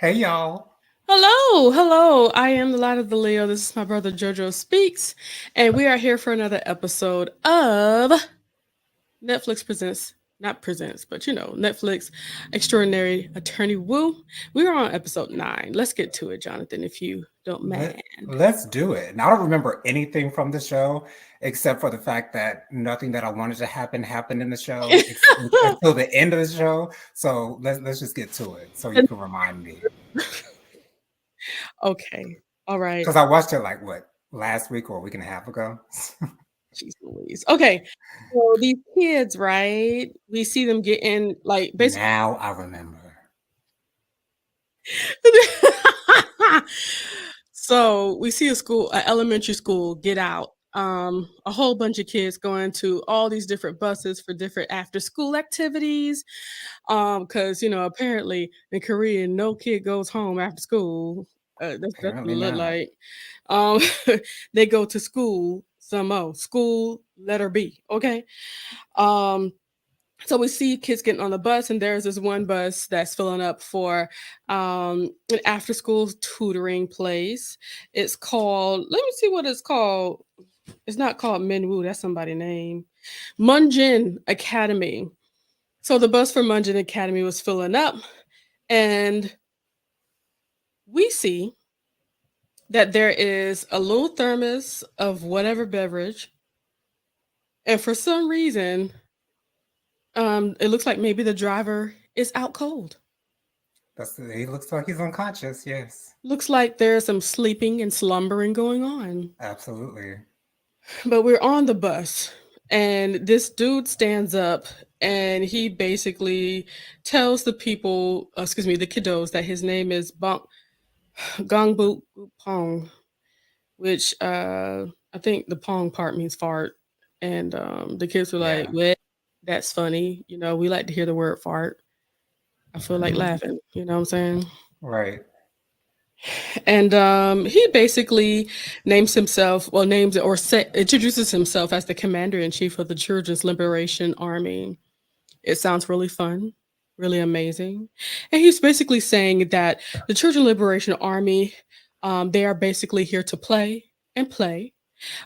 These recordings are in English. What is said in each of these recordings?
Hey y'all. Hello, hello. I am the light of the Leo. This is my brother JoJo Speaks, and we are here for another episode of Netflix presents, not presents, but Netflix Extraordinary Attorney Woo. We are on episode 9. Let's get to it, Jonathan, if you don't Let, mind. let's do it. And I don't remember anything from the show except for the fact that nothing that I wanted to happen happened in the show until the end of the show. So let's just get to it so you can remind me. Okay. All right. Because I watched it like what, last week or a week and a half ago? Jeez Louise. Okay. So these kids, right? We see them getting like basically Now I remember. So we see an elementary school get out. A whole bunch of kids going to all these different buses for different after school activities. Because apparently in Korea, no kid goes home after school. That's what Apparently it look not. like. Um, they go to school some more. School letter B. Okay. Um, so we see kids getting on the bus, and there's this one bus that's filling up for an after school tutoring place. It's called, let me see what it's called. It's not called Minwoo, that's somebody's name. Munjin Academy. So the bus for Munjin Academy was filling up, and we see that there is a little thermos of whatever beverage, and for some reason, it looks like maybe the driver is out cold. He looks like he's unconscious. Yes, Looks like there's some sleeping and slumbering going on. absolutely. But we're on the bus, and this dude stands up and he basically tells the people, excuse me, the kiddos, that his name is Gongbu Pong, which I think the Pong part means fart. And the kids were like, Yeah. "What? That's funny. We like to hear the word fart. I feel like laughing. You know what I'm saying?" Right. And he basically names or introduces himself as the commander in chief of the Children's Liberation Army. It sounds really fun, really amazing. And he's basically saying that the Children's Liberation Army, they are basically here to play and play.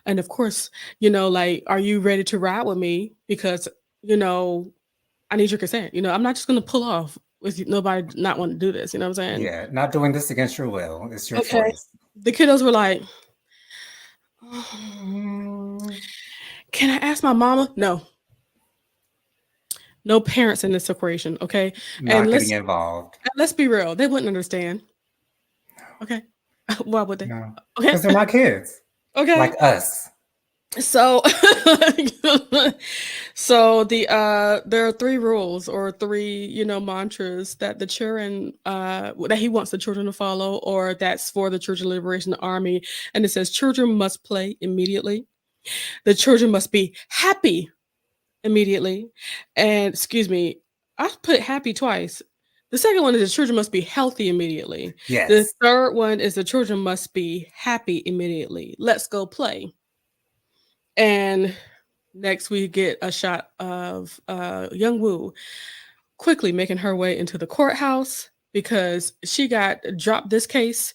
And of course, like, are you ready to ride with me? Because, you know, I need your consent. I'm not just going to pull off with nobody not wanting to do this. You know what I'm saying? Yeah. Not doing this against your will. It's your Okay. choice. The kiddos were like, "Mm, can I ask my mama?" No, no parents in this equation. Okay, and Not getting involved. let's be real, they wouldn't understand. Okay, why would they? No, Okay, because they're not kids okay. like us. So, so there are three rules or three mantras that the children that he wants the children to follow, or that's for the Children Liberation Army, and it says children must play immediately. The children must be happy immediately. And excuse me, I put happy twice. The second one is the children must be healthy immediately. The Yes. third one is the children must be happy immediately. Let's go play. And next we get a shot of young Woo quickly making her way into the courthouse because she got dropped this case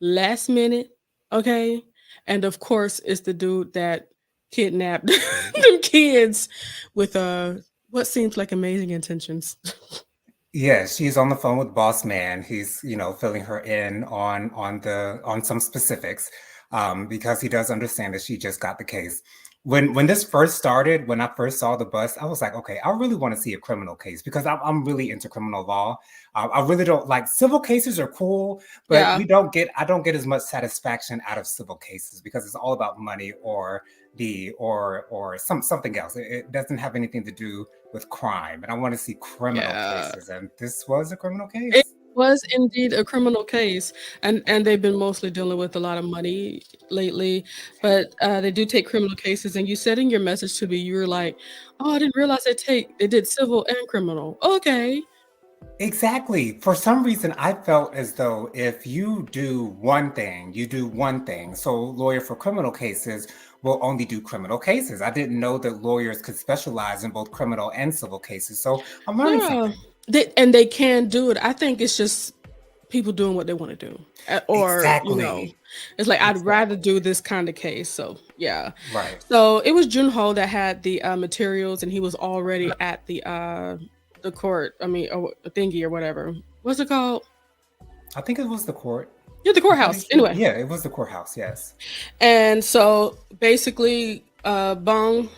last minute. Okay. And of course, it's the dude that kidnapped them kids with what seems like amazing intentions. Yes, she's on the phone with Boss Man. He's, filling her in on some specifics, because he does understand that she just got the case. When this first started, when I first saw the bus, I was like, okay, I really want to see a criminal case because I'm really into criminal law. I really don't like civil cases are cool, but Yeah. I don't get as much satisfaction out of civil cases because it's all about money or something else. It doesn't have anything to do with crime, and I want to see criminal Yeah. cases, and this was a criminal It case. was indeed a criminal case, and they've been mostly dealing with a lot of money lately, but they do take criminal cases. And you said in your message to me, you were like, "Oh, I didn't realize they did civil and criminal." Okay. Exactly. For some reason, I felt as though if you do one thing, you do one thing. So, lawyer for criminal cases will only do criminal cases. I didn't know that lawyers could specialize in both criminal and civil cases. So, I'm learning Yeah. something. And they can do it. I think it's just people doing what they want to do. Or, Exactly. it's like I'd rather Exactly. do this kind of case. So, yeah. Right. So, it was Junho that had the materials and he was already at the court, I mean, or the thingy or whatever. What's it called? I think it was the court. Yeah, the I'm pretty courthouse. sure. Anyway. Yeah, it was the courthouse. Yes. And so basically, Bong,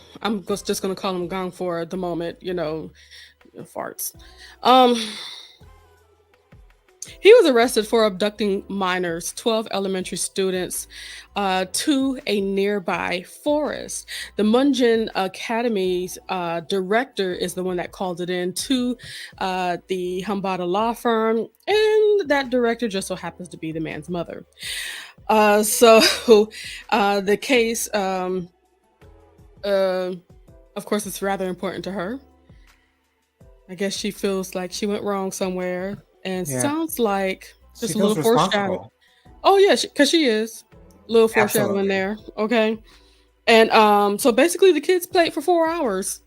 just gonna call him Gong for the moment, farts. Um, he was arrested for abducting minors, 12 elementary students, to a nearby forest. The Munjin Academy's director is the one that called it in to the Hambada law firm, and that director just so happens to be the man's mother. So the case, uh, of course, it's rather important to her. I guess she feels like she went wrong somewhere, and Yeah. sounds like She just a feels little foreshadow. responsible. Oh yeah, because she is a little foreshadowing Absolutely. there. Okay, and so basically, the kids played for 4 hours.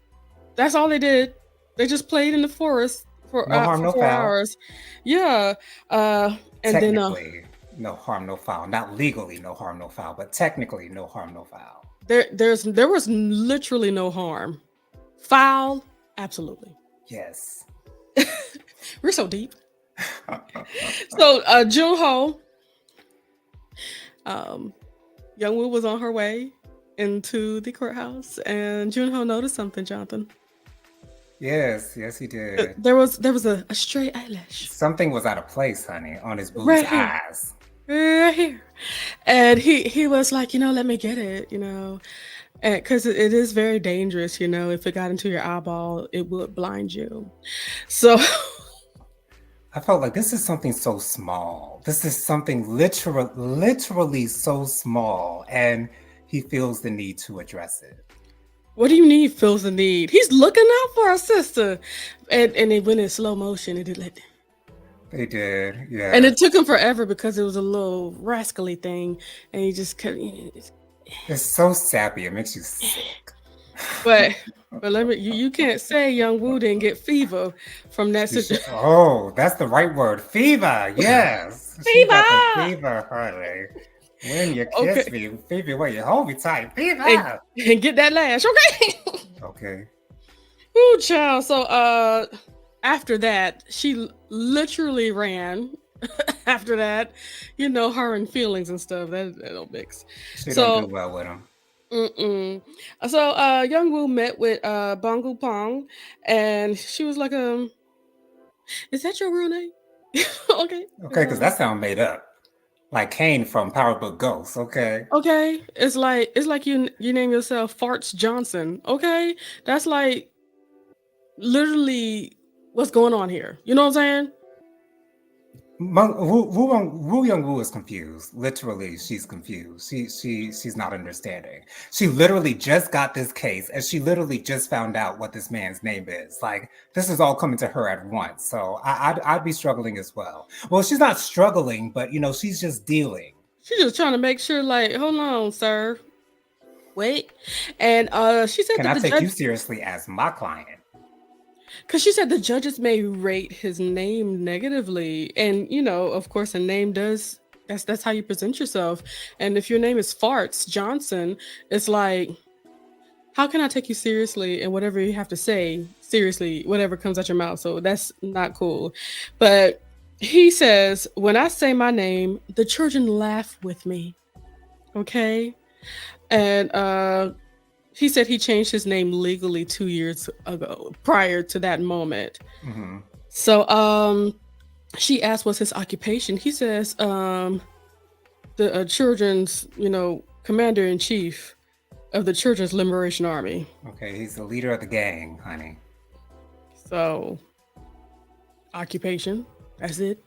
That's all they did. They just played in the forest No harm, for no four foul. hours. Yeah, and then Technically, no harm, no foul. Not legally, no harm, no foul, but technically, no harm, no foul. there was literally no harm. Foul, absolutely. Yes. We're so deep. So Junho, um, Youngwoo was on her way into the courthouse, and Junho noticed something, Jonathan. Yes, yes, he did. There was a stray eyelash Something was out of place, honey, on his boo's right here, eyes. right here, and he was like, let me get it, because it is very dangerous, if it got into your eyeball, it would blind you. So I felt like this is something so small. This is something literally so small, and he feels the need to address it. what do you need? Feels the need. He's looking out for our sister, and it went in slow motion. It did like, They did, and yes. it took him forever because it was a little rascally thing, and he just couldn't. It's so sappy. It makes you sick. But let me. You can't say Young Woo didn't get fever from that situation. Oh, that's the right word. Fever. Yes. She got the Fever. fever, honey. When you kiss Okay, me, fever, when you hold me tight. and, Fever. and get that lash. Okay. Okay. Ooh, child. So after that, she literally ran. After that, her and feelings and stuff that don't mix. She don't do So well with him. mm-mm. So Young Woo met with Bongo Pong, and she was like, is that your real name? Okay. Okay, because that sound made up. Like Kane from Power Book Ghost. Okay. Okay. It's like you name yourself Farts Johnson. Okay. That's like literally what's going on here. You know what I'm saying? Wu Young Woo is confused. Literally, she's confused. She's not understanding. She literally just got this case, and she literally just found out what this man's name is. Like this is all coming to her at once. So I'd be struggling as well. Well, she's not struggling, but she's just dealing. She's just trying to make sure, like, hold on, sir. Wait. And she said Can that I the take you judge seriously as my client? because she said the judges may rate his name negatively. And of course a name does that's how you present yourself. And if your name is Farts Johnson, it's like, how can I take you seriously and whatever you have to say, seriously, whatever comes out your mouth. So that's not cool. But he says, when I say my name, the children laugh with me. Okay. And he said he changed his name legally 2 years ago, prior to that moment. Hmm. So she asked what's his occupation. He says the children's, commander in chief of the Children's Liberation Army. Okay, he's the leader of the gang, honey. So occupation, that's it.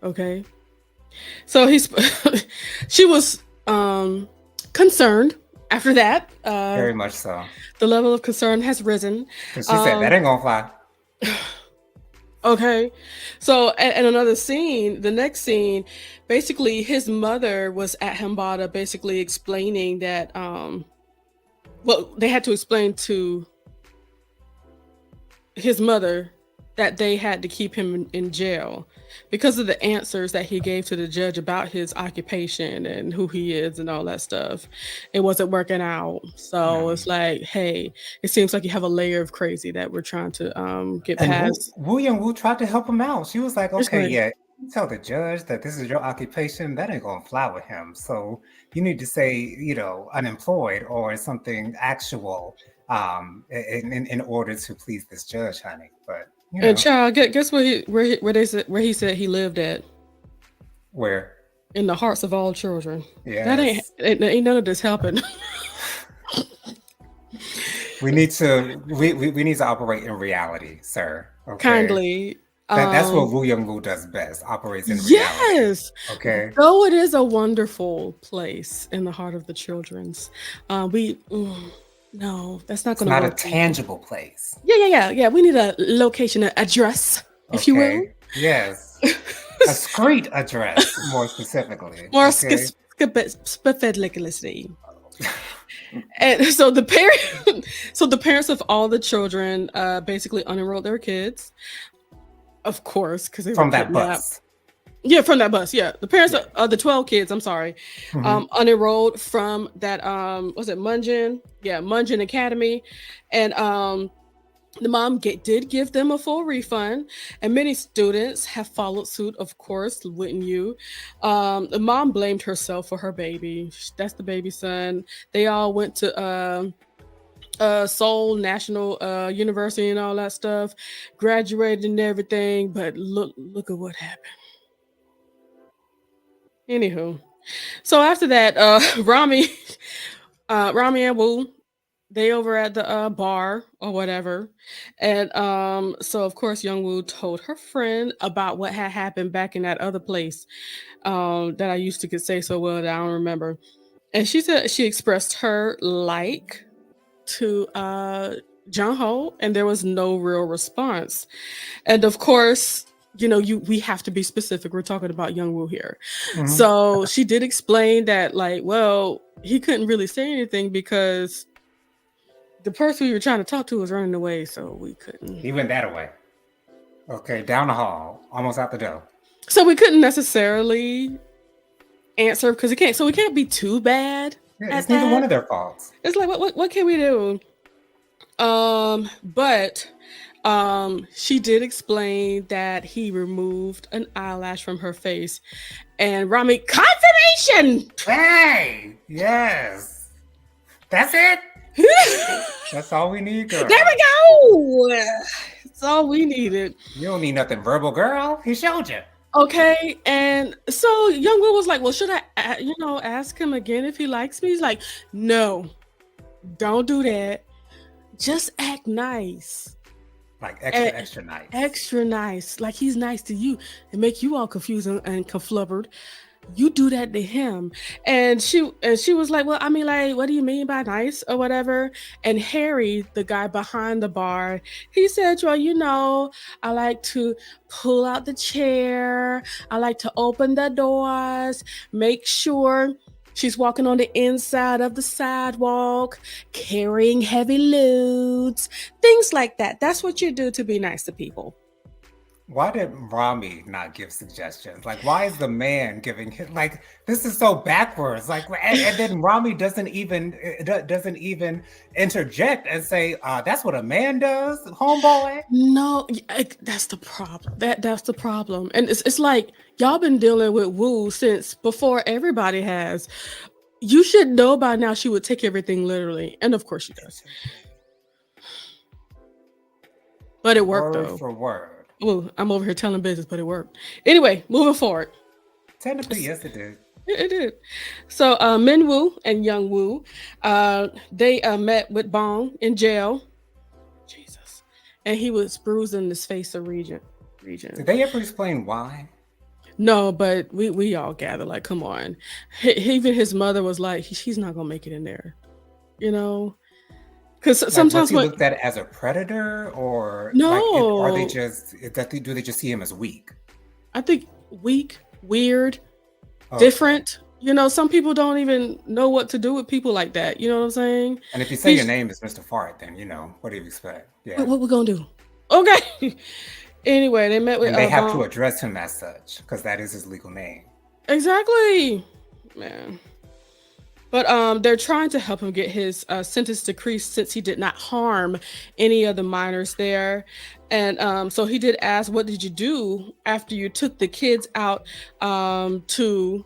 Okay. So she was concerned after that. Very much so. The level of concern has risen. Because she said that ain't gonna fly. Okay. So, and another scene, the next scene, basically his mother was at Hambada basically explaining that, well, they had to explain to his mother that they had to keep him in jail because of the answers that he gave to the judge about his occupation and who he is and all that stuff. It wasn't working out. So it's Um, like, hey, it seems like you have a layer of crazy that we're trying to get and past. Wu Young Woo tried to help him out. She was like, It's "Okay, like, yeah, you tell the judge that this is your occupation. That ain't gonna fly with him. So you need to say, unemployed or something actual, in order to please this judge, honey." But and child, guess where he said he lived at? where, In the hearts of all children. That yes, ain't none of this helping. we need to operate in reality, sir. Okay, Kindly. that's what Um, Wu Young Woo does best. Operates in reality. yes. Okay, Though it is a wonderful place in the heart of the children's, no, that's not it's going to not a work, people. tangible place. Yeah. We need a location, an address, if you will. Okay. Yes. A street address, more specifically. More Okay. specifically. And so the parent, so the parents of all the children, basically unenrolled their kids, of course, because they were From that kidnapped. bus. Yeah, from that bus. Yeah, the parents Yeah. of the 12 kids. I'm sorry, Hmm. unenrolled from that. Was it Munjin? Yeah, Munjin Academy, and the mom did give them a full refund, and many students have followed suit. Of course, wouldn't you? The mom blamed herself for her baby. That's the baby son. They all went to Seoul National University and all that stuff, graduated and everything. But look at what happened. Anywho, so after that, Rami, Rami and Wu, they over at the bar or whatever, and so of course Young Woo told her friend about what had happened back in that other place, that I used to could say so well that I don't remember, and she said she expressed her like to Jung Ho, and there was no real response, and of course. We have to be specific. We're talking about Young Woo here. Hmm. So she did explain that, like, well, he couldn't really say anything because the person we were trying to talk to was running away, so we couldn't. He went that way. Okay. Down the hall, almost out the door. So we couldn't necessarily answer because it can't. So we can't be too bad Yeah, at it's neither one that. of their faults. It's like what can we do? But she did explain that he removed an eyelash from her face, and Rami confirmation. Hey! Yes. That's it. There That's all we need, we girl. go. That's all we needed. You don't need nothing verbal, girl. He showed you. Okay, and so Young Will was like, "Well, should I, ask him again if he likes me?" He's like, "No, don't do that. Just act nice, Like and extra nice. extra nice, like he's nice to you, and make you all confused and conflubbered. You do that to him." And she was like, "Well, I mean, like, what do you mean by nice or whatever?" And Harry, the guy behind the bar, he said, "Well, I like to pull out the chair, I like to open the doors, make sure she's walking on the inside of the sidewalk, carrying heavy loads, things like that. That's what you do to be nice to people." Why did Rami not give suggestions? Like, why is the man giving him like this is so backwards? Like, and then Rami doesn't even interject and say, "That's what a man does, homeboy." No, that's the problem. That's the problem, and it's like y'all been dealing with Wu since before everybody has. You should know by now she would take everything literally, and of course she does. But it worked Word though. for word. Oh, I'm over here telling business, but it worked. Anyway, moving forward. Technically, yes, it did. It did. So Min Woo and Young Woo, they met with Bong in jail. Jesus, and he was bruising his face a region. Did they ever explain why? No, but we all gather like, come on. Even his mother was like, she's not gonna make it in there, you know. Because Like, was sometimes he when looked at as a predator, or like, are they no, just do they just see him as weak? I think weak, weird, Okay. different. Some people don't even know what to do with people like that. You know what I'm saying? And if you say your He's name is Mr. Fart, then what do you expect? what, Yeah. what we gonna do? Okay. Anyway, they met with And they have to Bong. address him as such because that is his legal name. Exactly, man. But they're trying to help him get his sentence decreased since he did not harm any of the minors there. And so he did ask, "What did you do after you took the kids out to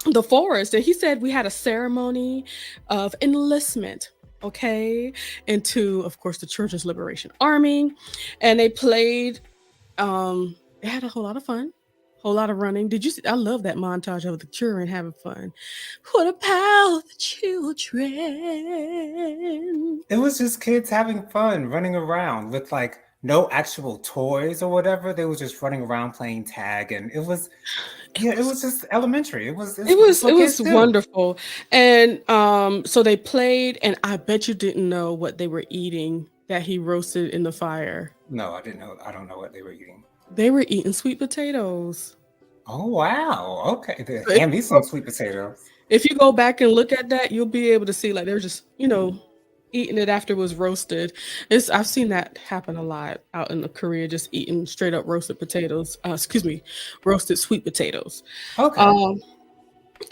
the forest?" And he said, "We had a ceremony of enlistment." Okay, into, of course, the Children's Liberation Army, and they played. They had a whole lot of fun, whole lot of running. Did you see? I love that montage of the children having fun. What about the children? It was just kids having fun, running around with like no actual toys or whatever. They were just running around playing tag, and it was, It yeah, it was was just elementary. it It's was it what kids was do. wonderful. And so they played, and I bet you didn't know what they were eating that he roasted in the fire. No, I didn't know. I don't know what they were eating. They were eating sweet potatoes. Oh wow. Okay. So Hand me some sweet potatoes. if you go back and look at that, you'll be able to see like they're just, eating it after it was roasted. I've seen that happen a lot out in Korea, just eating straight up roasted potatoes. Excuse me, roasted sweet potatoes. Okay. Um,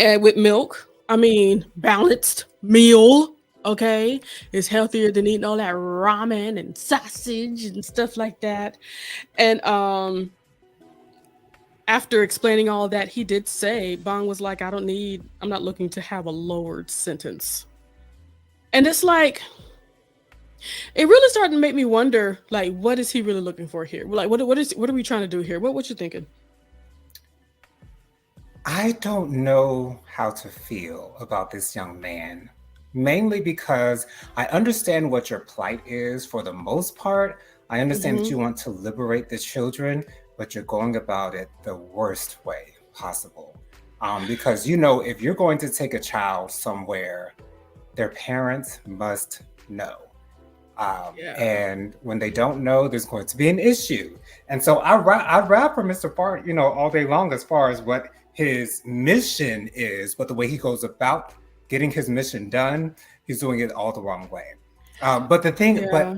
and with milk, I mean balanced meal. Okay, is healthier than eating all that ramen and sausage and stuff like that. And after explaining all that, he did say, Bong was like, I'm not looking to have a lowered sentence. And it's like, it really started to make me wonder, like, what is he really looking for here? Like, what are we trying to do here? What you thinking? I don't know how to feel about this young man, mainly because I understand what your plight is for the most part. I understand that Hmm. you want to liberate the children, but you're going about it the worst way possible. Because, if you're going to take a child somewhere, their parents must know. Yeah. And when they don't know, there's going to be an issue. And so I rap for Mr. Park, all day long as far as what his mission is, but the way he goes about getting his mission done, he's doing it all the wrong way. But the thing, Yeah.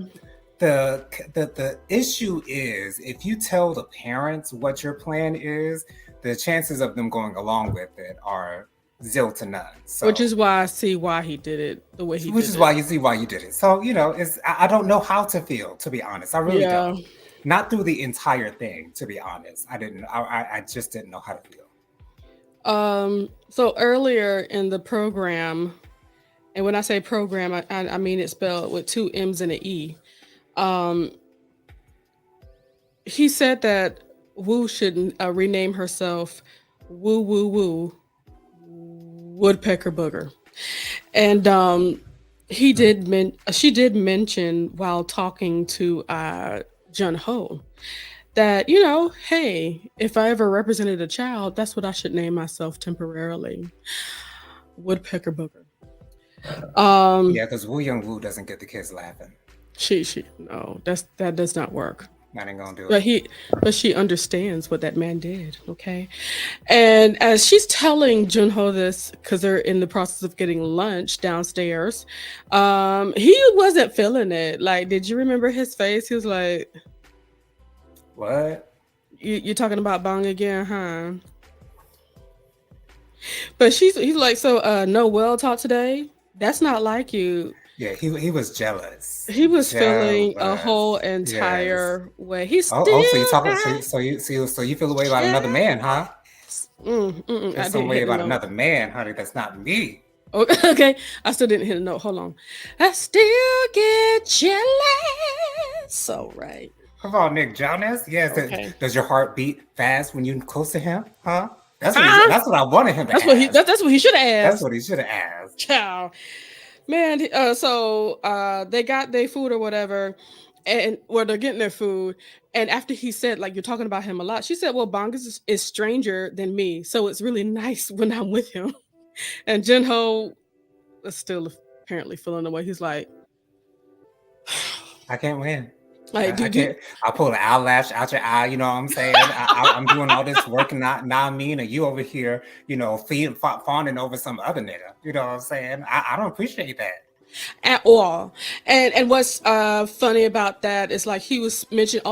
but the issue is if you tell the parents what your plan is, the chances of them going along with it are zero to none. Which So is why I see why he did it the way he which did is it. why you see why you did it. So it's I don't know how to feel, to be honest. I really don't. Yeah. Not through the entire thing, to be honest. I didn't. I just didn't know how to feel. So earlier in the program, and when I say program, I mean it's spelled with two M's and an E. Um, he said that Wu should rename herself Woo Woo Woo Woodpecker Booger. And she did mention while talking to Jun Ho that, hey, if I ever represented a child, that's what I should name myself temporarily. Woodpecker Booger. Um Yeah, because Wu Young Woo doesn't get the kids laughing. she no, that does not work. That ain't gonna do But it. she understands what that man did, okay? And as she's telling Junho this, because they're in the process of getting lunch downstairs, he wasn't feeling it. Like, did you remember his face? He was like, What? You're talking about Bong again, huh?" But he's like, "So no well taught today? That's not like you." Yeah, he was jealous. He was feeling a whole Jealous. Yes. entire way. He Oh, so you still talking? got So you feel the way about another man, huh? jealous. I There's some didn't way hit the about note. another man, honey. That's not me. Oh, okay, I still didn't hit a note. Hold on. I still get jealous. So right. Come on, Nick Jonas. Yes. Okay. Does your heart beat fast when you're close to him? Huh? Huh? That's what I wanted him to That's what he. ask. That's what he should have That's asked. what he should have asked. Ciao, man. So they got their food or whatever, and where they're getting their food. And after he said, like, you're talking about him a lot, she said, "Well, Bong is stranger than me, so it's really nice when I'm with him." And Jinho is still apparently feeling the way. He's I can't win. like, I dude. can't. I pull an eyelash out your eye. You know what I'm saying? I'm doing all this work and not mean, and you over here, fawning over some other nigga. You know what I'm saying? I don't appreciate that. at all. And what's funny about that is like he was mentioned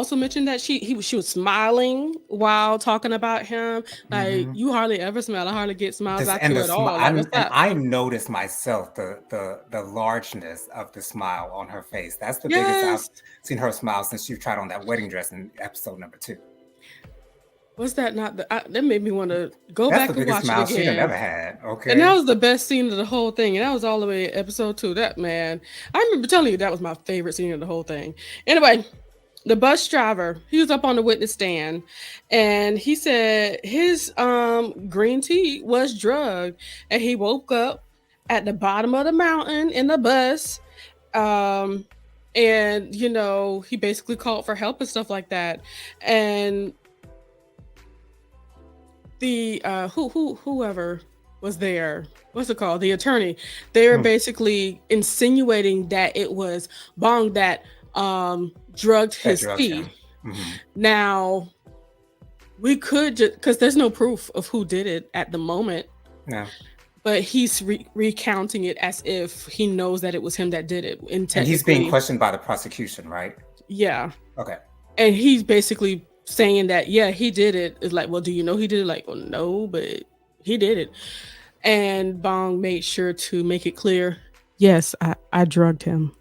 that she was smiling while talking about him. Like, Hmm. you hardly ever smile. I hardly get smiles This out and you the at smile, all. Like, what's and that? I noticed myself the largeness of the smile on her face. That's the biggest I've Yes. seen her smile since she tried on that wedding dress in episode number 2. Was that not that made me want to go That's the back and biggest watch it smile she'd have again. ever had. And that Okay. was the best scene of the whole thing. And that was all the way episode 2. That, man, I remember telling you that was my favorite scene of the whole thing. Anyway, the bus driver, he was up on the witness stand, and he said his green tea was drugged, and he woke up at the bottom of the mountain in the bus. Um and he basically called for help and stuff like that. And the whoever was there, what's it called, the attorney, they're Mm, basically insinuating that it was Bong that drugged that his drugged tea. him. Hmm. Now, we could just, because there's no proof of who did it at the moment, Yeah. but he's recounting it as if he knows that it was him that did it. And And he's being technically, questioned by the prosecution, right? yeah. Okay. And he's basically saying that, yeah, he did it. It's like, well, do you know he did it? Like, well, no, but he did it. And Bong made sure to make it clear, yes, I drugged him.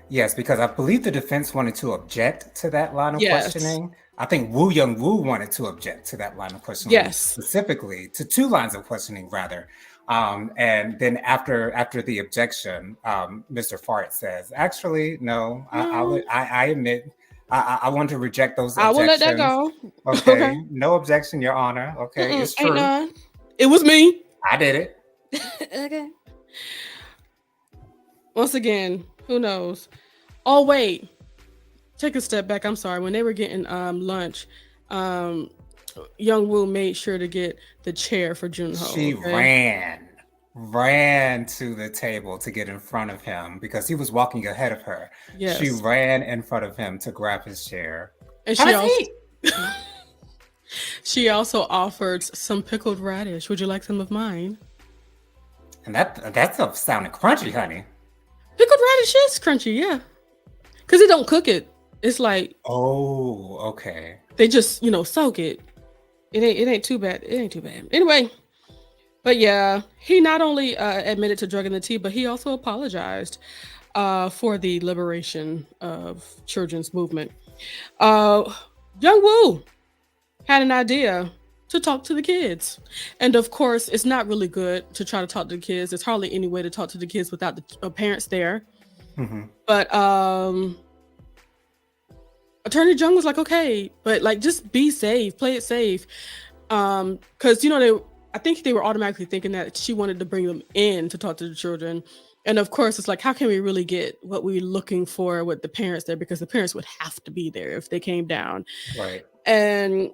Yes, because I believe the defense wanted to object to that line of Yes. questioning. I think Woo Young Woo wanted to object to that line of questioning, Yes. specifically to 2 lines of questioning, rather. And then after the objection, Mr. Fart says, "Actually, no, No, I admit I want to reject those I will let that objections. go. Okay. Okay, no objection, Your Honor. Okay, Mm-mm, it's ain't true. none. It was me. I did it." Okay. Once again, who knows? Oh, wait. Take a step back. I'm sorry. When they were getting lunch, um, Young Woo made sure to get the chair for Junho. She Okay. ran to the table to get in front of him because he was walking ahead of her. She Yes. ran in front of him to grab his chair. And Have she a also seat. she also offered some pickled radish. Would you like some of mine? And that's a sounding crunchy, honey. Pickled radish is crunchy, yeah. Cause they don't cook it. It's like Oh, okay. they just, soak it. It ain't too bad. It ain't too bad. Anyway, but yeah, he not only admitted to drugging the tea, but he also apologized for the liberation of children's movement. Uh, Young Woo had an idea to talk to the kids. And of course, it's not really good to try to talk to the kids. There's hardly any way to talk to the kids without the parents there. Hmm. But Attorney Jung was like, okay, but like just be safe, play it safe. Because I think they were automatically thinking that she wanted to bring them in to talk to the children. And of course, it's like, how can we really get what we're looking for with the parents there? Because the parents would have to be there if they came down. Right. And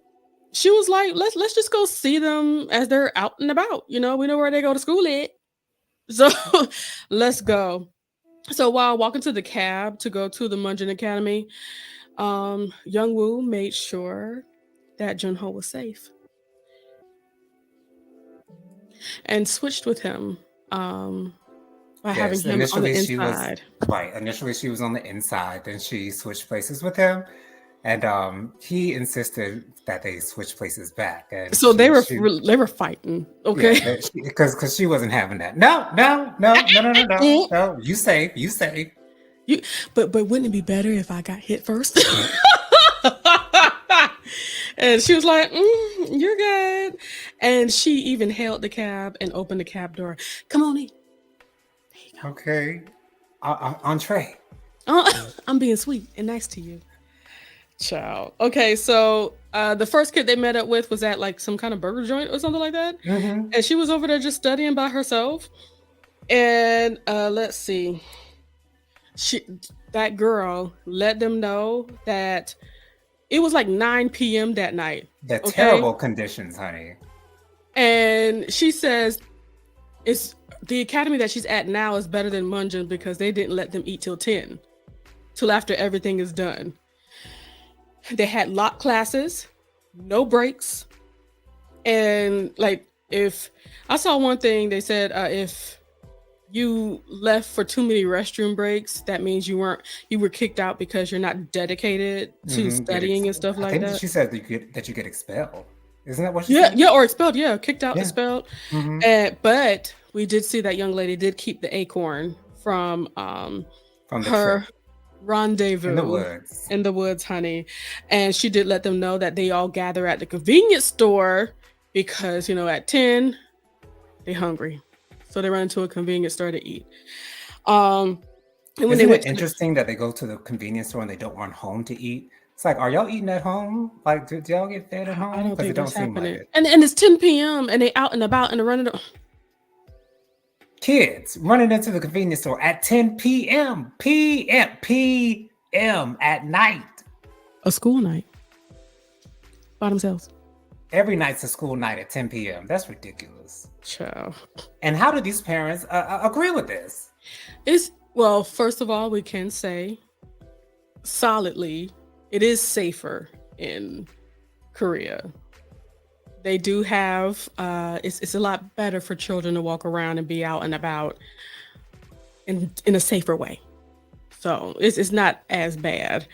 she was like, let's just go see them as they're out and about. We know where they go to school at. So let's go. So while walking to the cab to go to the Munjin Academy, Young Woo made sure that Junho was safe and switched with him by having Yes. him on the Initially, she was inside. right. Initially, she was on the inside. Then she switched places with him, and he insisted that they switch places back. And So they were she they were fighting. yeah, Okay. because she wasn't having that. No, no, no, no, no, no, no, no. You safe. You safe. You, but wouldn't it be better if I got hit first? And she was like, "You're good." And she even hailed the cab and opened the cab door. Come on in. Okay. Entree. I'm being sweet and nice to you. Child. Okay, so the first kid they met up with was at like some kind of burger joint or something like that. Hmm. And she was over there just studying by herself. And let's see. That girl let them know that it was like 9 p.m. that night. The Okay. terrible conditions, honey. And she says it's the academy that she's at now is better than Munjin because they didn't let them eat till 10, till after everything is done. They had lock classes, no breaks. And like, if I saw one thing, they said if you left for too many restroom breaks, that means you were kicked out because you're not dedicated to studying and stuff I like think that. she said that you get expelled. Isn't that what she Yeah, said? yeah, or expelled. Yeah, kicked out, Yeah. expelled. Hmm. But we did see that young lady did keep the acorn from From the trip her in the rendezvous woods. in the woods, honey. And she did let them know that they all gather at the convenience store because, at 10, they hungry. So they run into a convenience store to eat. Um, and when they Isn't went it to the interesting that they go to the convenience store and they don't run home to eat? It's like, are y'all eating at home? Like, do y'all get fed at I home? don't Because think it don't that's seem like happening. it. And it's 10 p.m. and they out and about and they're running Kids running into the convenience store at 10 p.m. p.m. at night. a school night by themselves. Every night's a school night at 10 p.m. That's ridiculous. Ciao. And how do these parents agree with this? It's well, first of all, we can say solidly it is safer in Korea. They do have it's a lot better for children to walk around and be out and about in a safer way. So it's not as bad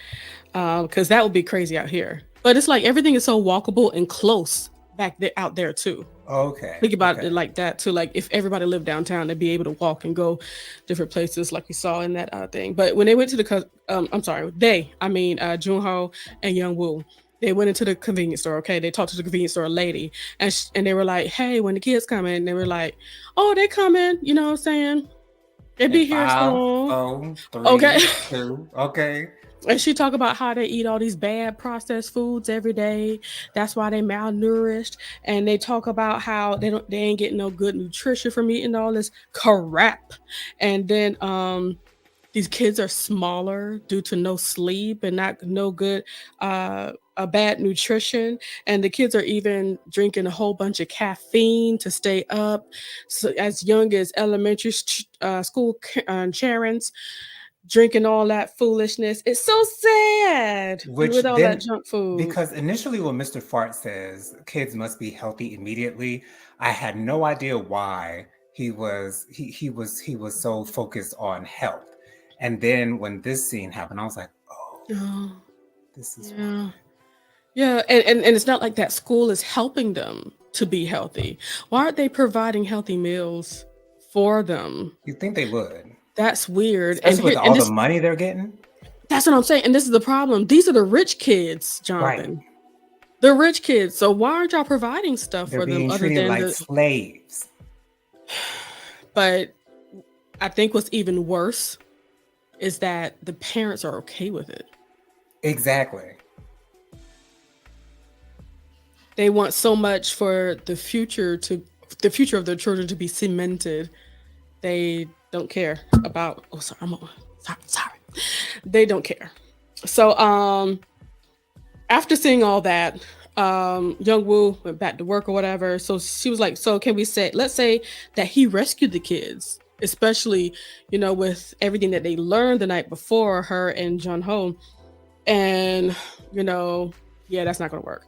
because that would be crazy out here. But it's like everything is so walkable and close back there out there too. Okay, Think about okay. it like that too. Like if everybody lived downtown, they'd be able to walk and go different places, like we saw in that thing. But when they went to I'm sorry, Junho and Youngwoo, they went into the convenience store. Okay, they talked to the convenience store lady, and they were like, "Hey, when the kids come in," they were like, "Oh, they coming," you know what I'm saying? They In be here five, soon. 4, 3, Okay. 2. Okay. And she talk about how they eat all these bad processed foods every day. That's why they malnourished. And they talk about how they ain't getting no good nutrition from eating all this crap. And then these kids are smaller due to no sleep and not no good a bad nutrition, and the kids are even drinking a whole bunch of caffeine to stay up, so as young as elementary school Charons drinking all that foolishness. It's so sad Which with all that then, junk food. because initially when Mr. Fart says kids must be healthy immediately, I had no idea why he was so focused on health. And then when this scene happened, I was like, oh, Oh, this is why. yeah. Yeah, and it's not like that school is helping them to be healthy. Why aren't they providing healthy meals for them? You'd think they would, That's weird. And especially with and all the this money they're getting. that's what I'm saying. And this is the problem. These are the rich kids, Right. Jonathan. The rich kids. So why aren't y'all providing stuff They're for them being other treated than like the slaves. but I think what's even worse is that the parents are okay with it. Exactly. They want so much for the future of their children to be cemented. They don't care about sorry. They don't care. So after seeing all that, Young Woo went back to work or whatever. So she was like, so can we say, let's say that he rescued the kids, especially, with everything that they learned the night before, her and Jun Ho. And, yeah, that's not going to work.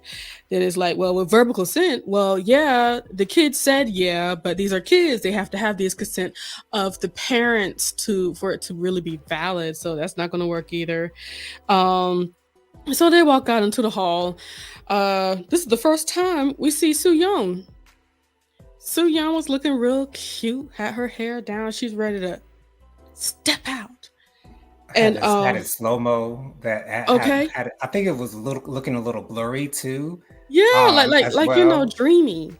Then it's like, well, with verbal consent, well, yeah, the kids said yeah, but these are kids. They have to have this consent of the parents for it to really be valid. So that's not going to work either. So they walk out into the hall. This is the first time we see Soo Young. Soo Young was looking real cute, had her hair down. She's ready to step out. And Had it slow mo. That okay, had I think it was looking a little blurry too, yeah, as well. dreamy.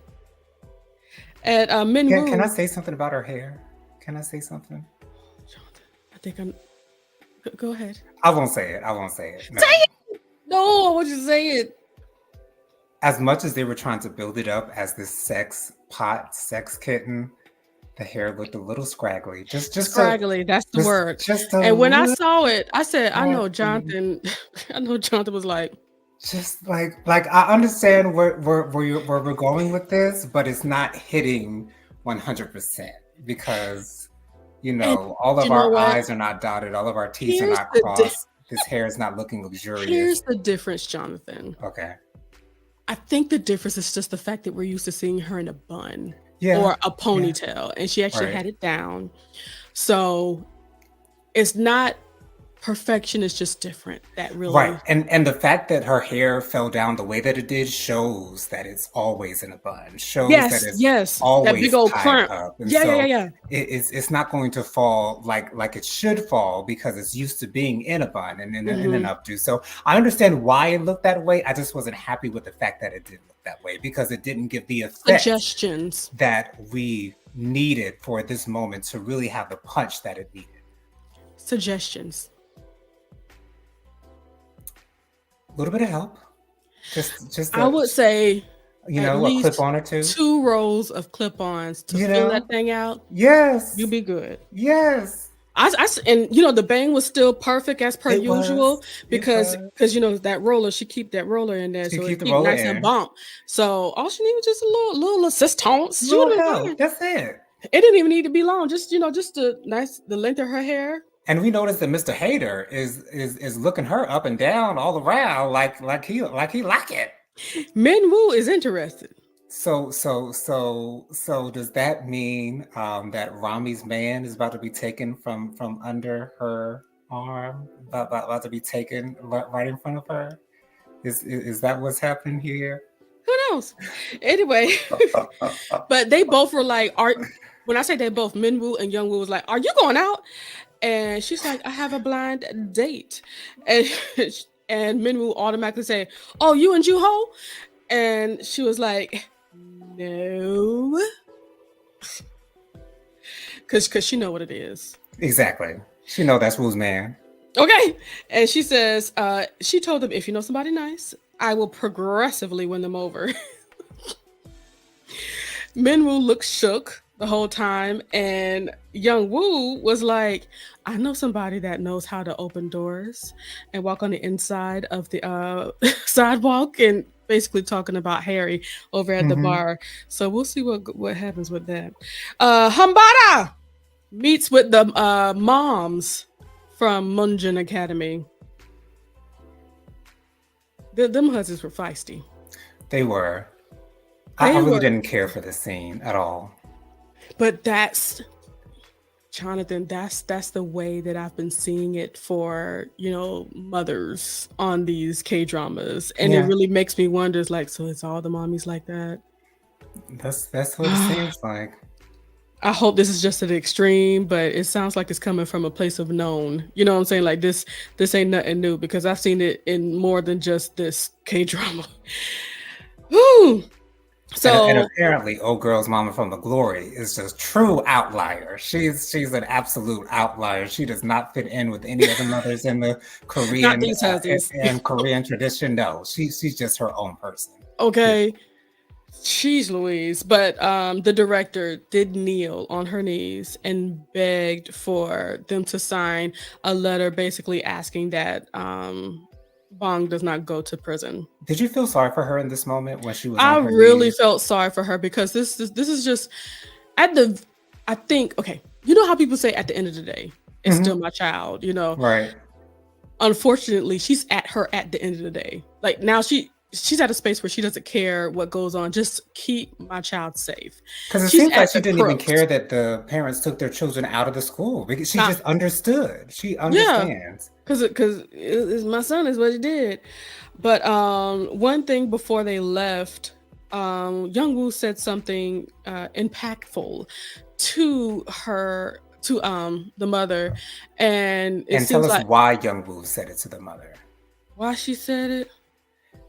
And Min Can I Woo, say something about her hair? Can I say something? I think I'm. Go ahead. I won't say it. I won't say it. No. Say it. No, I want you to say it. As much as they were trying to build it up as this sex kitten, the hair looked a little scraggly. Scraggly, that's the word. Just a And when I little saw it, I said, I know scraggly. Jonathan. I know Jonathan was like, Just like I understand where we're going with this, but it's not hitting 100% because and all of you know our what? I's are not dotted, all of our T's are Here's not the crossed. This hair is not looking here's luxurious. the difference, Jonathan. Okay. I think the difference is just the fact that we're used to seeing her in a bun. Yeah, or a yeah, ponytail, and she actually right. had it down. So it's not perfection, it's just different. That Right. really. And the fact that her hair fell down the way that it did shows that it's always in a bun, shows that Yes, it's yes, that big always old tied clump. up. And Yeah, yeah, yeah, so yeah. it's not going to fall like it should fall because it's used to being in a bun and in an Mhm. updo. So I understand why it looked that way. I just wasn't happy with the fact that it did look that way because it didn't give the effect Suggestions. that we needed for this moment to really have the punch that it needed. Suggestions. A little bit of help. Just I a would say at a clip least on or two. 2 rows of clip-ons to You fill that know? thing out, you'll Yes. be good. Yes. And the bang was still perfect as per It usual was. It because was. that roller, she keep that roller in there To so keep it the keep roller nice and in. bump. So all she needed was just a little assistance. She would Little have been fine. help. That's it. It didn't even need to be long. Just the length of her hair. And we noticed that Mr. Hader is looking her up and down all around like he like it. Min Woo is interested. So does that mean that Rami's man is about to be taken from under her arm? About to be taken right in front of her? Is that what's happening here? Who knows? Anyway, but they both were like, "Are." When I say they both, Min Woo and Young Woo was like, "Are you going out?" And she's like, "I have a blind date," and and Min Woo automatically say, "Oh, you and Juho?" And she was like, "No," because she know what it is. Exactly. She know that's Wu's man. Okay, and she says, she told them, "If you know somebody nice, I will progressively win them over." Min Woo looked shook the whole time, and Young Woo was like, "I know somebody that knows how to open doors and walk on the inside of the sidewalk," and basically talking about Harry over at the Hmm. bar. So we'll see what happens with that. Hambada meets with the moms from Munjin Academy. Them husbands were feisty. They were. I They really were, didn't care for this scene at all. but that's Jonathan, that's the way that I've been seeing it for, mothers on these K-dramas. And it Yeah, really makes me wonder, it's like, so it's all the mommies like that? that's what it I seems like. hope this is just at the extreme, but it sounds like it's coming from a place of known. You know what I'm saying? Like this ain't nothing new because I've seen it in more than just this K-drama. Whew. And So apparently, old girl's mama from the glory is just true outlier. She's an absolute outlier. She does not fit in with any other mothers in the not Korean these hussies. and Korean tradition. No, she's just her own person. Okay. Jeez Louise. But the director did kneel on her knees and begged for them to sign a letter basically asking that Bong does not go to prison. Did you feel sorry for her in this moment when she was I on her really knees? felt sorry for her because this is just at the I think okay, you know how people say at the end of the day, it's still Hmm. my child. Right. Unfortunately, she's at the end of the day. Like now she's at a space where she doesn't care what goes on. Just keep my child safe. Because it She's seems like at she the didn't even crux. care that the parents took their children out of the school because she Nah, just understood. She yeah, understands. because my son is what he did. But one thing before they left, Young Woo said something impactful to the mother, and it And tell seems us like why Young Woo said it to the mother. why she said it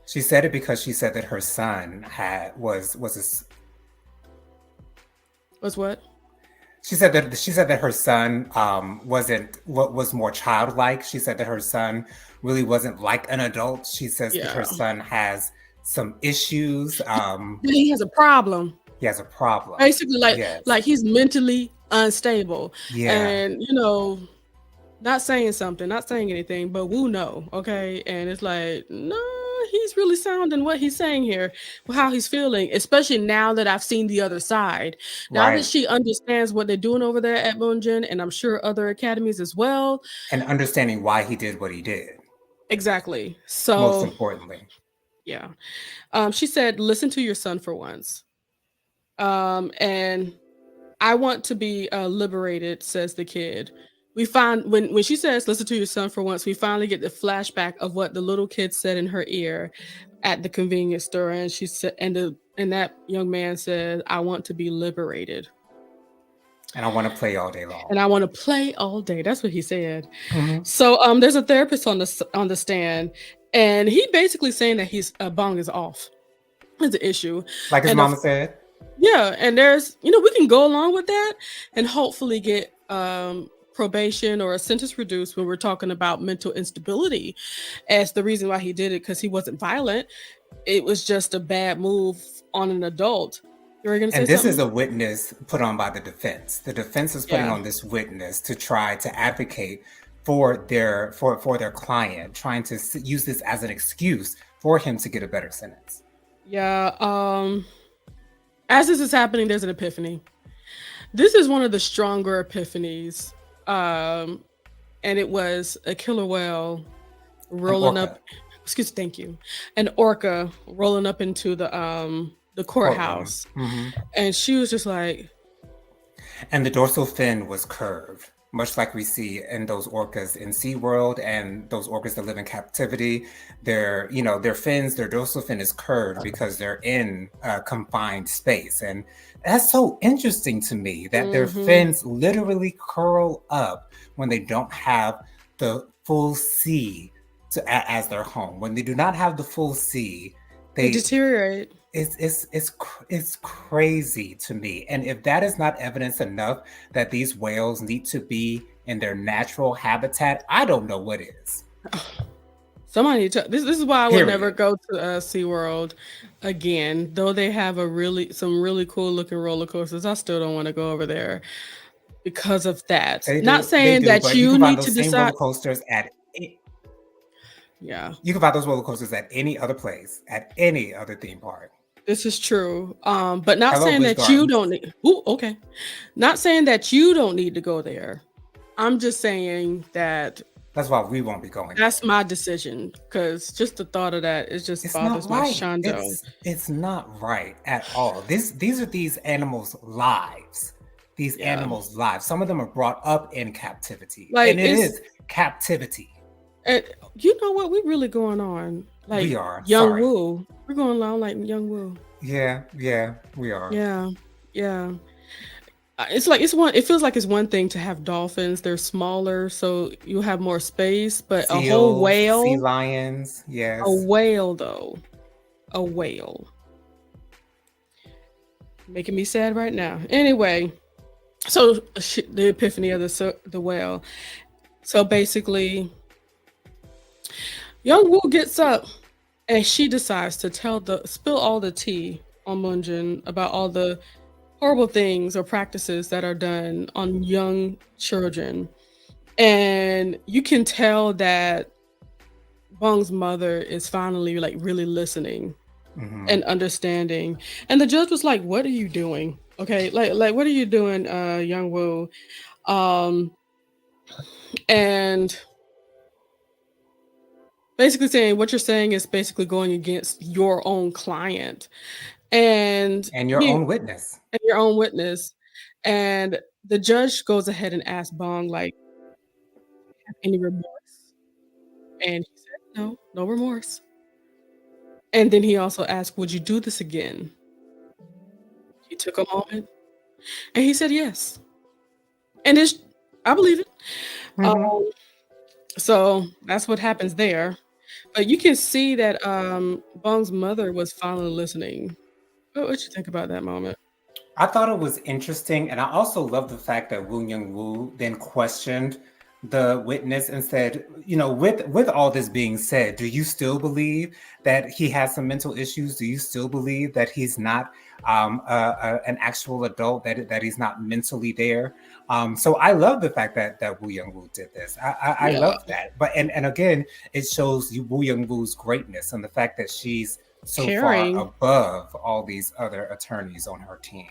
She said it because she said that her son was was what? she said that her son wasn't what was more childlike. She said that her son really wasn't like an adult. She says that her Yeah, son has some issues. he has a problem. He has a problem. Basically, like Yes. he's mentally unstable, Yeah. and not saying something, not saying anything, but Wu know, okay? And it's like, no, he's really sounding what he's saying here, how he's feeling, especially now that I've seen the other side. Now that Right. she understands what they're doing over there at Moonjin, and I'm sure other academies as well. And understanding why he did what he did, Exactly. most So importantly. yeah. She said, listen to your son for once. And I want to be liberated, says the kid. We find when she says, "Listen to your son for once," we finally get the flashback of what the little kid said in her ear at the convenience store, and she said, and that young man said, "I want to be liberated, And I want to play all day and long. I want to play all day." That's what he said. Hmm. So there's a therapist on the stand, and he basically saying that he's bong is off is the issue, Like his and of mama said. yeah, and there's we can go along with that and hopefully get probation or a sentence reduced when we're talking about mental instability as the reason why he did it, because he wasn't violent. It was just a bad move on an adult. You were gonna say And this is something? a witness put on by the defense. The defense is putting Yeah. on this witness to try to advocate for their client, trying to use this as an excuse for him to get a better sentence. Yeah. As this is happening, there's an epiphany. This is one of the stronger epiphanies. Um, and it was a killer whale An rolling up, orca thank you, an orca rolling up into the courtroom. courthouse, Hmm. and she was just like, And the dorsal fin was curved, much like we see in those orcas in SeaWorld and those orcas that live in captivity. Their fins, their dorsal fin is curved because they're in a confined space. And that's so interesting to me that their mm-hmm. fins literally curl up when they don't have the full sea as their home. When they do not have the full sea, They they deteriorate. it's crazy to me. And if that is not evidence enough that these whales need to be in their natural habitat, I don't know what is. Somebody this is why I would never Period. go to SeaWorld again, though they have some really cool looking roller coasters. I still don't want to go over there because of that. Not They saying do, that but you you can find need to those same decide. roller coasters at Yeah. you can find those roller coasters at any other place, at any other theme park. This is true. But not Hello, saying Busch that you don't Gardens. need. Ooh, okay. Not saying that you don't need to go there. I'm just saying that That's why we won't be going that's there. my decision, because just the thought of that, it just It's not bothers my right. shondo. It's not right at all. These are these animals' lives. These Yeah. animals' lives. Some of them are brought up in captivity, Like and it it's is captivity. and you know what we really going on? We Like are Young sorry. Woo. We're going along like Young Woo. Yeah, we are. Yeah. Yeah. It's like it feels like it's one thing to have dolphins. They're smaller, so you have more space, but Seals, sea lions. a Yes. whale though, a whale. Making me sad right now. Anyway, so the epiphany of the whale. So basically, Young Woo gets up and she decides to spill all the tea on Munjin about all the horrible things or practices that are done on young children. And you can tell that Bong's mother is finally like really listening Hmm. and understanding. And the judge was like, "What are you doing? Okay, like what are you doing, Young Woo?" Um, and basically saying what you're saying is basically going against your own client and And your he own witness. and your own witness. And the judge goes ahead and asks Bong, like, have any remorse? And he said, no, no remorse. And then he also asked, would you do this again? He took a moment and he said yes. And I believe it. Hmm. Um, so that's what happens there. But you can see that Bong's mother was finally listening. What you think about that moment? I thought it was interesting, and I also love the fact that Woo Young Woo then questioned the witness and said, with all this being said, do you still believe that he has some mental issues? Do you still believe that he's not an actual adult, that he's not mentally there? So I love the fact that Woo Young Woo did this. I Yeah, love that. But and again, it shows you Woo Young Woo's greatness and the fact that she's so far caring. above all these other attorneys on her team.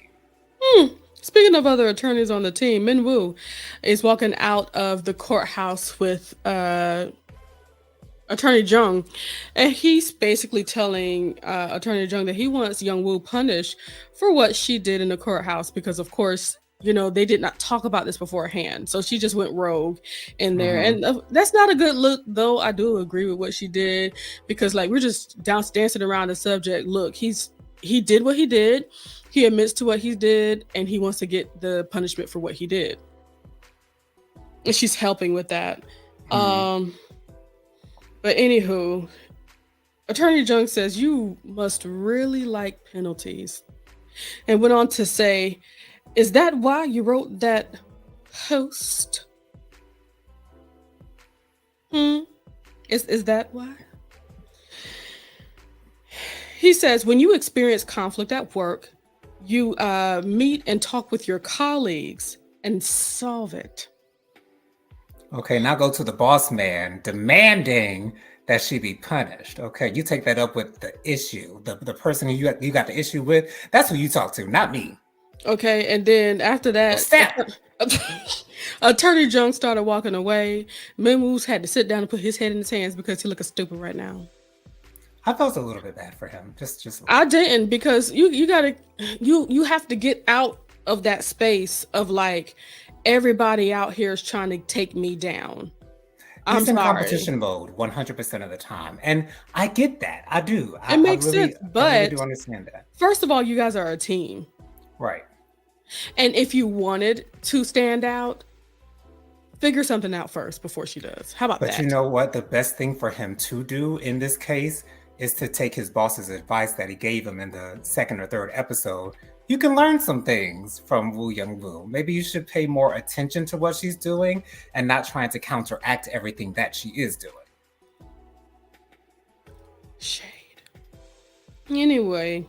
Hmm. Speaking of other attorneys on the team, Min Woo is walking out of the courthouse with Attorney Jung, and he's basically telling Attorney Jung that he wants Young Woo punished for what she did in the courthouse because, of course, they did not talk about this beforehand. So she just went rogue in there, Hmm. and that's not a good look. Though I do agree with what she did because, like, we're just dancing around the subject. Look, he did what he did. He admits to what he did, and he wants to get the punishment for what he did, and she's helping with that. Hmm. Um, but anywho, Attorney Jung says you must really like penalties and went on to say, is that why you wrote that post? Hmm? Is that why? He says, when you experience conflict at work, you meet and talk with your colleagues and solve it. Okay, now go to the boss man demanding that she be punished. Okay, you take that up with the issue, the person who you got the issue with. That's who you talk to, not me. Okay, and then after So that, step. Attorney Jung started walking away. Minwoo's had to sit down and put his head in his hands because he looking stupid right now. I felt a little bit bad for him, just a I little. didn't because you gotta you have to get out of that space of like everybody out here is trying to take me down. I'm He's in sorry. competition mode 100% of the time, and I get that. I do. It makes sense, I really do but understand that. first of all, you guys are a team. Right. And if you wanted to stand out, figure something out first before she does. How about But you that? know what? The best thing for him to do in this case is to take his boss's advice that he gave him in the second or third episode. You can learn some things from Woo Young Woo. Maybe you should pay more attention to what she's doing and not trying to counteract everything that she is doing. Shade. Anyway,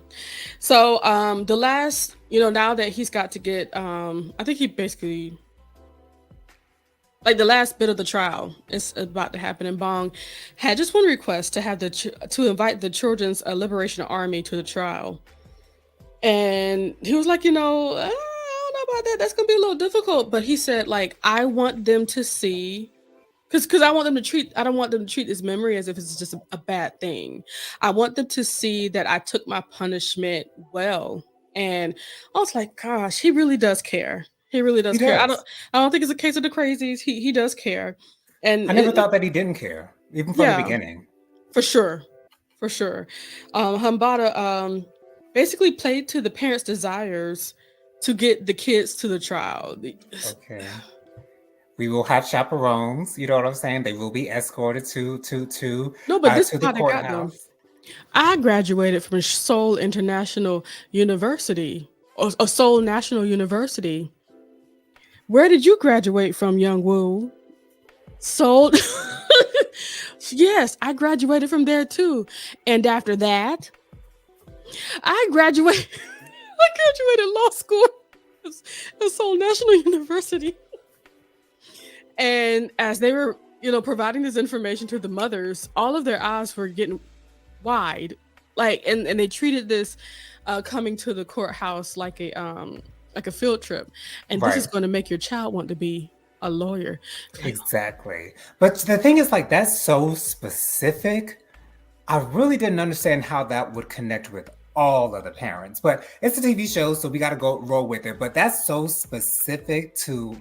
so the last, now that he's got to get I think he basically like the last bit of the trial is about to happen, and Bong had just one request to have to invite the Children's Liberation Army to the trial. And he was like, I don't know about that. That's gonna be a little difficult. But he said, like, I want them to see, because I don't want them to treat this memory as if it's just a bad thing. I want them to see that I took my punishment well. And I was like, gosh, he really does care. He really He does care. does. I don't think it's a case of the crazies. He does care. And I never thought that he didn't care, even from the yeah, beginning. for sure. For sure. Hambada basically played to the parents' desires to get the kids to the trial. Okay. We will have chaperones. You know what I'm saying? They will be escorted No, but this is to the how they got them. courthouse. I graduated from Seoul International University, or Seoul National University. Where did you graduate from, Young Woo? Seoul. Yes, I graduated from there too. And after that, I graduated. I graduated law school at Seoul National University. And as they were, providing this information to the mothers, all of their eyes were getting wide. Like, and they treated this coming to the courthouse like a field trip. And this is Right. going to make your child want to be a lawyer. Like, Exactly. But the thing is, like, that's so specific. I really didn't understand how that would connect with all of the parents. But it's a TV show, so we got to go roll with it. But that's so specific to,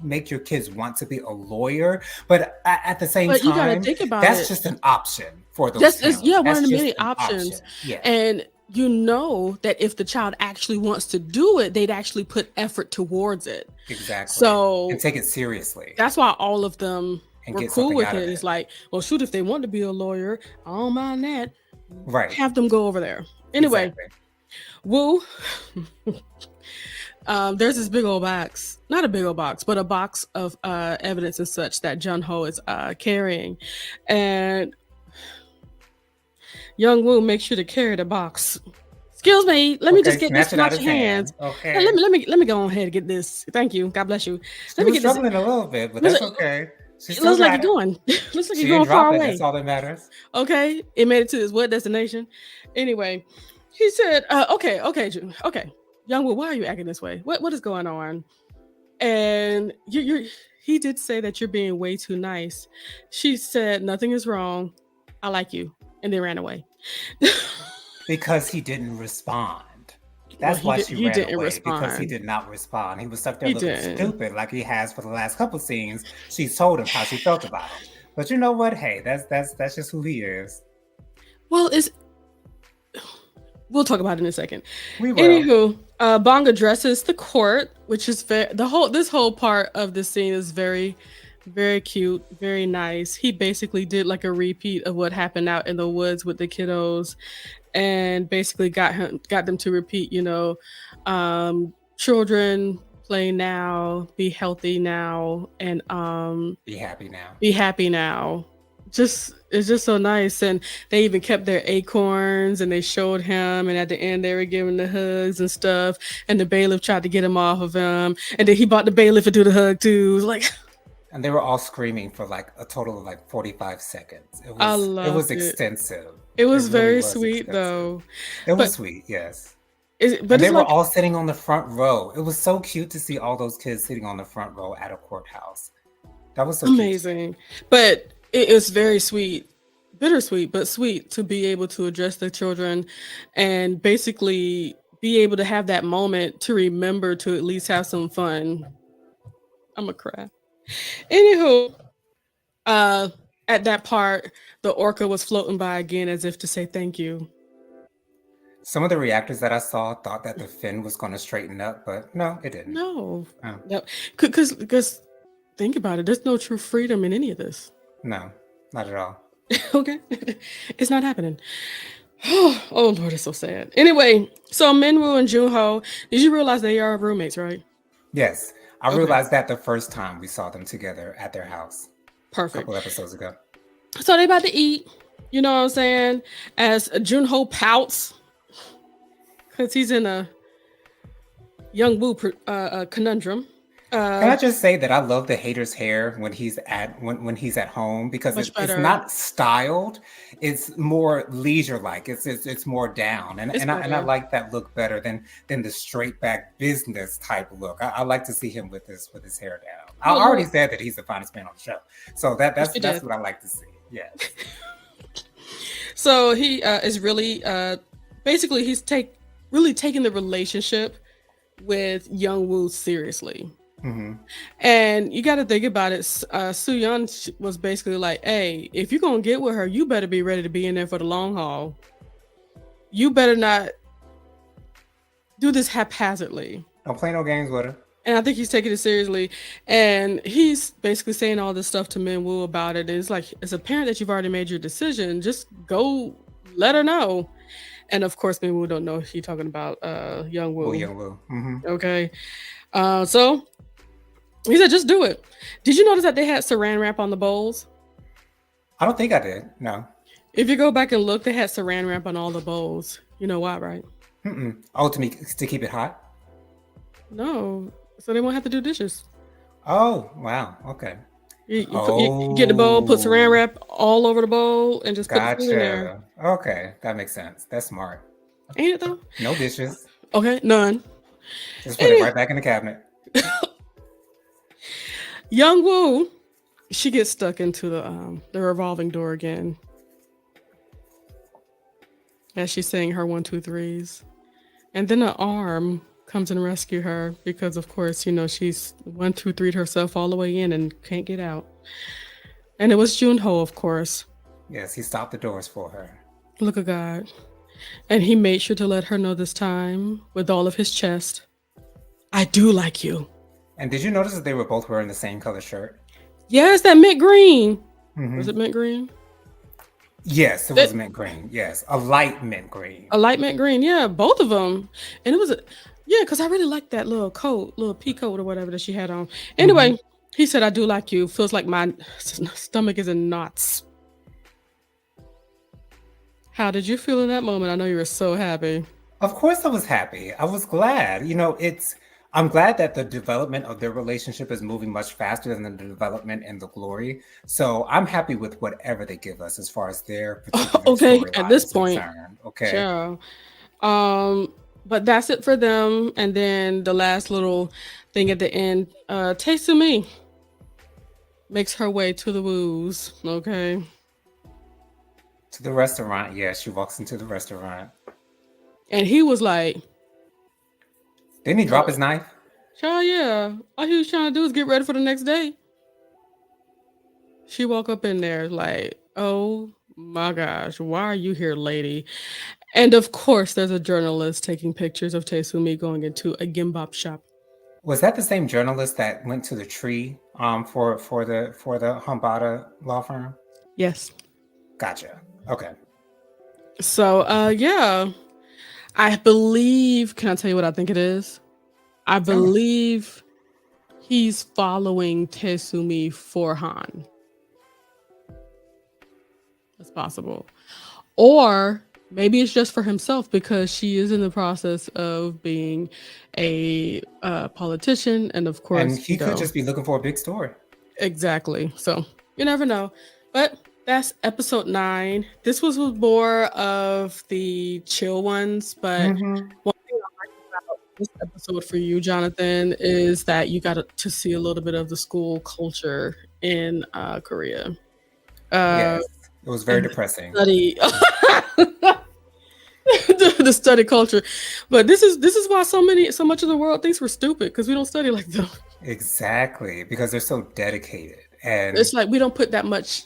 make your kids want to be a lawyer. But at the same but you got to time, think about that's it. just an option for those Just as, yeah, parents. one of That's the just many an options. option. Yeah, And you know that if the child actually wants to do it, they'd actually put effort towards it. exactly. And So take it seriously that's why all of them and were get cool something with out of it. it. It's like, well, shoot, if they want to be a lawyer, I don't mind that. Right. Have them go over there. Anyway, Exactly. Woo. There's this big old box, not a big old box, but a box of evidence and such that Jun Ho is carrying. And Young Woo makes sure to carry the box. Excuse me, let me Okay, just get this snatch from it out out of your his hand. hands. Okay. Let me go on ahead and get this. Thank you. God bless you. She Let me was get this. struggling a little bit, but Looks, that's okay. She it still looks like got you're it. going. Looks like She you're didn't going far drop it. That's away. all that matters. Okay, it made it to his what destination? Anyway, he said, okay, okay, Young Woo, why are you acting this way? What is going on?" And you're he did say that you're being way too nice. She said, nothing is wrong. I like you. And they ran away. Because he didn't respond. Well, That's why she he ran didn't away, because he respond. did not respond. He was stuck there He looking didn't. stupid like he has for the last couple scenes. She's told him how she felt about him. But you know what? Hey, that's just who he is. Well, we'll talk about it in a second. We will. Anywho, Bong addresses the court, which is this whole part of the scene is very, very cute, very nice. He basically did like a repeat of what happened out in the woods with the kiddos, and basically got them to repeat, children play now, be healthy now, and Be happy now. be happy now. Just it's just so nice. And they even kept their acorns and they showed him, and at the end they were giving the hugs and stuff, and the bailiff tried to get him off of him, and then he bought the bailiff to do the hug too. It was like And they were all screaming for like a total of like 45 seconds. I It was loved it. extensive. It It was really very was sweet extensive. though. It was But sweet, yes. but And they it's were like all sitting on the front row. It was so cute to see all those kids sitting on the front row at a courthouse. That was so cute to me. amazing. But it is very sweet, bittersweet, but sweet to be able to address the children and basically be able to have that moment to remember to at least have some fun. I'm gonna cry. Anywho, uh, at that part, the orca was floating by again as if to say thank you. Some of the reactors that I saw thought that the fin was going to straighten up, but no, it didn't. No, Oh, no, because think about it. There's no true freedom in any of this. no, not at all. Okay, it's not happening. Oh Lord, it's so sad. Anyway, so Minwoo and Junho, did you realize they are roommates, right? Yes, I Okay, realized that the first time we saw them together at their house a perfect. couple episodes ago. So they about to eat. You know what I'm saying? As Junho pouts because he's in a young Woo conundrum. Can Uh, I just say that I love the hater's hair when he's at home, because much it's better. not styled, it's more leisure like. It's more down, and It's I better. like that look better than the straight back business type look. I like to see him with his hair down. I Well, already look, said that he's the finest man on the show, so yes, you that's did. what I like to see. Yes. So he is really basically really taking the relationship with Young Woo seriously. Hmm. And you got to think about it. Soo-yeon was basically like, "Hey, if you're gonna get with her, you better be ready to be in there for the long haul. You better not do this haphazardly." Don't play no games with her. And I think he's taking it seriously. And he's basically saying all this stuff to Minwoo about it. And it's like, it's apparent that you've already made your decision. Just go let her know. And of course, Minwoo don't know he talking about Young Woo Woo. Young Woo. Hmm. Okay. So he said, just do it. Did you notice that they had saran wrap on the bowls? I don't think I did. No. If you go back and look, they had saran wrap on all the bowls. You know why, right? Mm-mm. Oh, to keep it hot. No. So they won't have to do dishes. Oh, wow. Okay. You get the bowl, put saran Oh. wrap all over the bowl, and just put the food in there. Gotcha. Okay, that makes sense. That's smart. Ain't it though? No dishes. Okay, none. Just put it Any- right back in the cabinet. Young Woo, she gets stuck into the revolving door again as she's saying her 1, 2, 3s, and then an arm comes and rescue her because, of course, she's 1, 2, 3'd herself all the way in and can't get out. And it was Junho, of course. Yes, he stopped the doors for her. Look at God. And he made sure to let her know this time with all of his chest, I do like you. And did you notice that they were both wearing the same color shirt? Yes, that mint green. Hmm. Was it mint green? Yes, it That was mint green. Yes, a light mint green. a light mint green. Yeah, both of them. And it was yeah, because I really liked that little coat, little pea coat or whatever that she had on. Hmm. Anyway, he said, I do like you. Feels like my stomach is in knots. How did you feel in that moment? I know you were so happy. Of course, I was happy. I was glad. I'm glad that the development of their relationship is moving much faster than the development and the glory. So I'm happy with whatever they give us as far as their particular Okay, at storyline this is point, concerned. Okay. sure. But that's it for them. And then the last little thing at the end, taste of me. makes her way to the woos. Okay. To the restaurant. Yeah, she walks into the restaurant. And he was like, Didn't he drop his knife? "Child, yeah. All he was trying to do is get ready for the next day." She woke up in there like, "Oh my gosh, why are you here, lady?" And of course, there's a journalist taking pictures of Taesumi going into a gimbap shop. Was that the same journalist that went to the tree for the Hambada law firm? Yes. Gotcha. Okay. So, yeah, I believe. Can I tell you what I think it is? I Tell me. believe he's following Taesumi for Han. That's possible. Or maybe it's just for himself because she is in the process of being a politician. And of And course, he could just be looking for a big story. exactly. So you never know. But that's episode 9. This was more of the chill ones. But Mm-hmm. one thing I like about this episode for you, Jonathan, is that you got to see a little bit of the school culture in Korea. Uh, Yes. It was very and depressing. study the study culture. But this is why so much of the world thinks we're stupid because we don't study like them. Exactly. Because they're so dedicated. And It's like we don't put that much.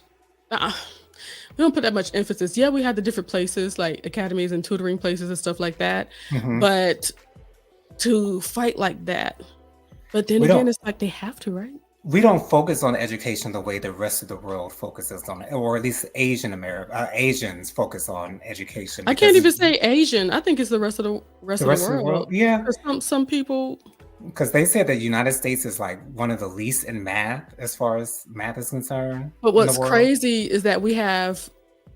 Uh, we don't put that much emphasis. Yeah, we have the different places like academies and tutoring places and stuff like that, mhm. but to fight like that. But then we again, don't it's like they have to, right? we don't focus on education the way the rest of the world focuses on it, or at least Asians focus on education I can't because even say Asian. I think it's the rest the of the rest of the world. world, yeah, 'Cause some people. because they said the United States is like one of the least in math as far as math is concerned But in the what's world. crazy is that we have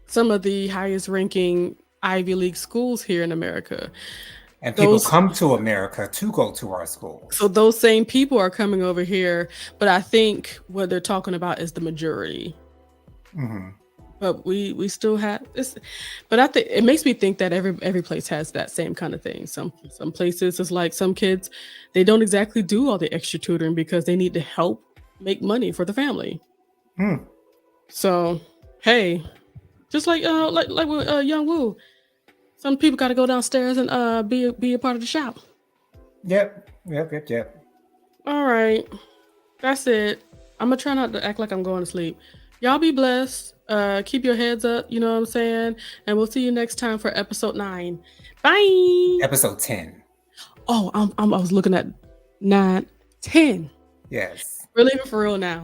some of the highest ranking Ivy League schools here in America. And people Those come to America to go to our so schools. those same people are coming over here, but I think what they're talking about is the majority. Hmm. But we still have this, but I think it makes me think that every place has that same kind of thing. Some places it's like some kids, they don't exactly do all the extra tutoring because they need to help make money for the family. Hmm. So hey, just like with Young Woo, some people got to go downstairs and be a part of the shop. Yep. Yep. Yep. Yep. All right, that's it. I'm gonna try not to act like I'm going to sleep. Y'all be blessed. Keep your heads up. You know what I'm saying. And we'll see you next time for episode 9. Bye. Episode 10. Oh, I was looking at 9, 10. Yes. We're leaving for real now.